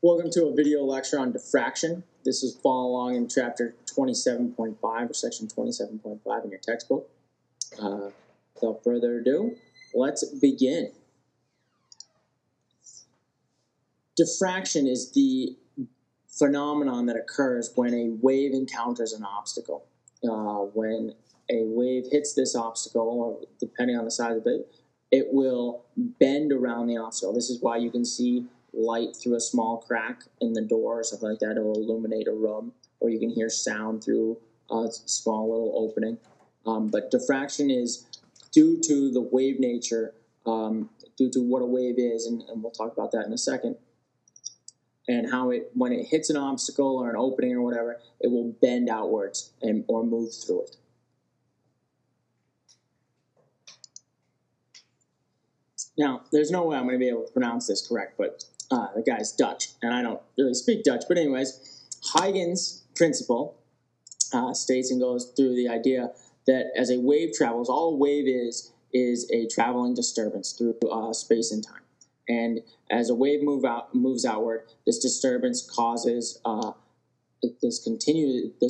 Welcome to a video lecture on diffraction. This is following along in chapter 27.5 or section 27.5 in your textbook. Without further ado, let's begin. Diffraction is the phenomenon that occurs when a wave encounters an obstacle. When a wave hits this obstacle, or depending on the size of it, it will bend around the obstacle. This is why you can see light through a small crack in the door or something like that. It will illuminate a room, or you can hear sound through a small little opening. But diffraction is due to the wave nature, due to what a wave is, and we'll talk about that in a second, and how when it hits an obstacle or an opening or whatever, it will bend outwards or move through it. Now, there's no way I'm going to be able to pronounce this correct, but the guy's Dutch, and I don't really speak Dutch. But anyways, Huygens' principle states and goes through the idea that as a wave travels, all a wave is a traveling disturbance through space and time. And as a wave moves outward, this disturbance causes this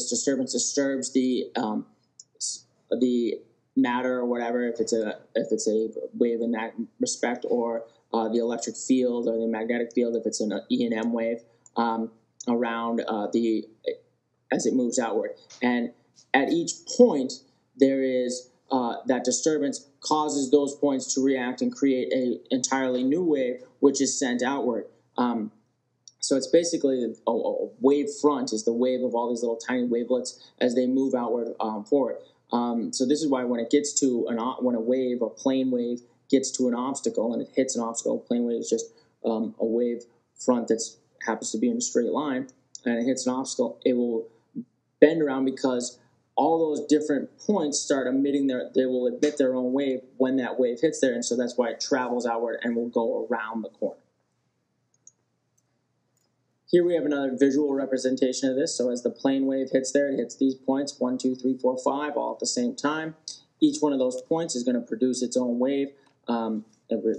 disturbance disturbs the matter or whatever, if it's a wave in that respect, or the electric field or the magnetic field if it's an E&M wave around as it moves outward. And at each point, there is that disturbance causes those points to react and create an entirely new wave, which is sent outward. So it's basically a wave front is the wave of all these little tiny wavelets as they move outward forward. So this is why when it gets to when a plane wave gets to an obstacle and it hits an obstacle, a plane wave is just a wave front that happens to be in a straight line, and it hits an obstacle, it will bend around because all those different points start emitting they will emit their own wave when that wave hits there, and so that's why it travels outward and will go around the corner. Here we have another visual representation of this. So as the plane wave hits there, it hits these points, 1, 2, 3, 4, 5, all at the same time. Each one of those points is going to produce its own wave. And we're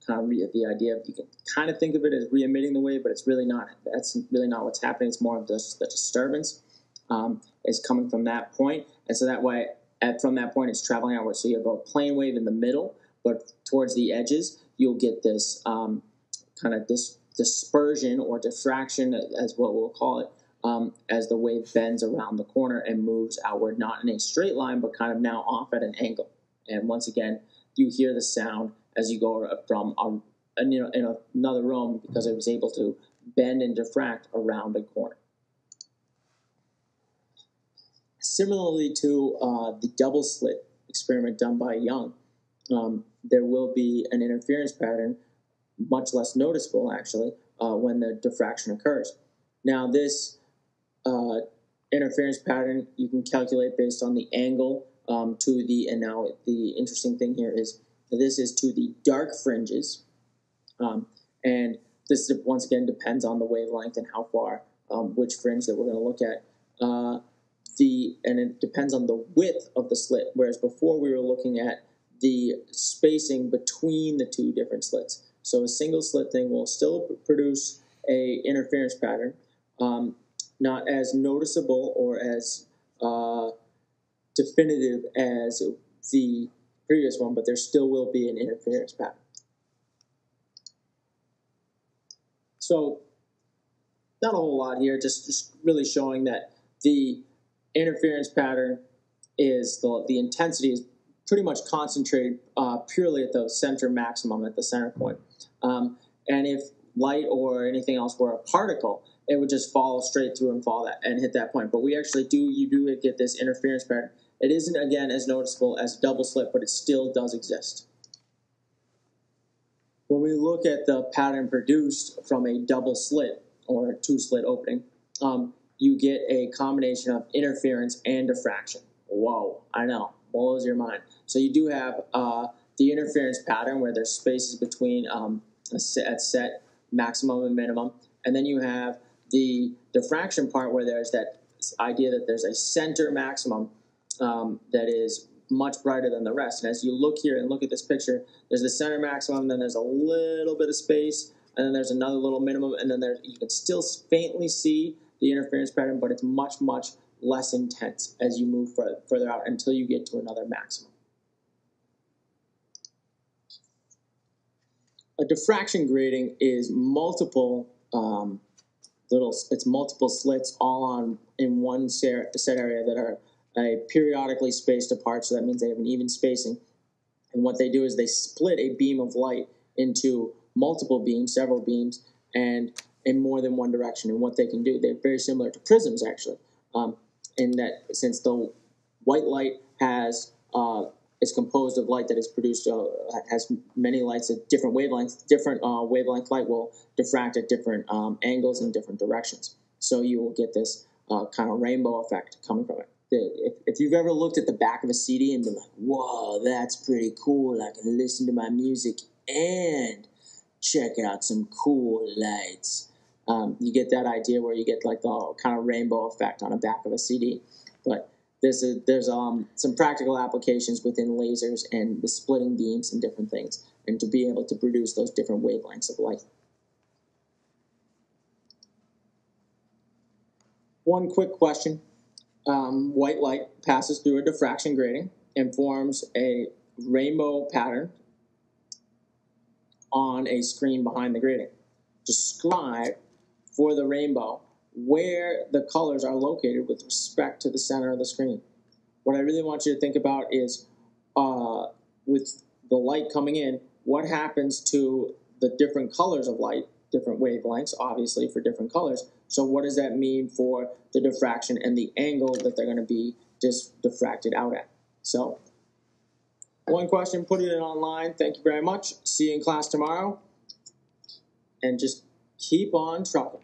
kind of the idea of, you can kind of think of it as re-emitting the wave, but it's really not. That's really not what's happening. It's more of the disturbance is coming from that point. And so that way, from that point, it's traveling outward. So you have a plane wave in the middle, but towards the edges, you'll get this kind of this dispersion or diffraction, as what we'll call it, as the wave bends around the corner and moves outward, not in a straight line, but kind of now off at an angle. And once again, you hear the sound as you go from in another room because it was able to bend and diffract around a corner. Similarly to the double slit experiment done by Young, there will be an interference pattern, much less noticeable actually, when the diffraction occurs. Now this interference pattern you can calculate based on the angle and now the interesting thing here is this is to the dark fringes, and this once again depends on the wavelength and how far, which fringe that we're going to look at. And it depends on the width of the slit, whereas before we were looking at the spacing between the two different slits. So a single slit thing will still produce a interference pattern, not as noticeable or as definitive as the previous one, but there still will be an interference pattern. So not a whole lot here, just really showing that the interference pattern is the intensity is pretty much concentrated purely at the center maximum, at the center point. And if light or anything else were a particle, it would just follow straight through and hit that point. But we actually you do get this interference pattern. It isn't, again, as noticeable as double slit, but it still does exist. When we look at the pattern produced from a double slit or a two-slit opening, you get a combination of interference and diffraction. Whoa, I know, blows your mind. So you do have the interference pattern where there's spaces between at set maximum and minimum, and then you have the diffraction part where there's that idea that there's a center maximum that is much brighter than the rest. And as you look here and look at this picture, there's the center maximum, then there's a little bit of space and then there's another little minimum, and then you can still faintly see the interference pattern, but it's much, much less intense as you move further out until you get to another maximum. A diffraction grating is multiple multiple slits all on in one set area that are periodically spaced apart, so that means they have an even spacing. And what they do is they split a beam of light into multiple beams, several beams, and in more than one direction. And what they can do, they're very similar to prisms, actually, in that since the white light is composed of light that is produced, has many lights at different wavelengths. Different wavelength light will diffract at different angles in different directions. So you will get this kind of rainbow effect coming from it. If you've ever looked at the back of a CD and been like, whoa, that's pretty cool, I can listen to my music and check out some cool lights. You get that idea where you get like the kind of rainbow effect on the back of a CD. But there's some practical applications within lasers and the splitting beams and different things, and to be able to produce those different wavelengths of light. One quick question. White light passes through a diffraction grating and forms a rainbow pattern on a screen behind the grating. Describe for the rainbow where the colors are located with respect to the center of the screen. What I really want you to think about is with the light coming in, what happens to the different colors of light, different wavelengths, obviously, for different colors. So what does that mean for the diffraction and the angle that they're going to be diffracted out at? So one question, put it in online. Thank you very much. See you in class tomorrow. And just keep on trucking.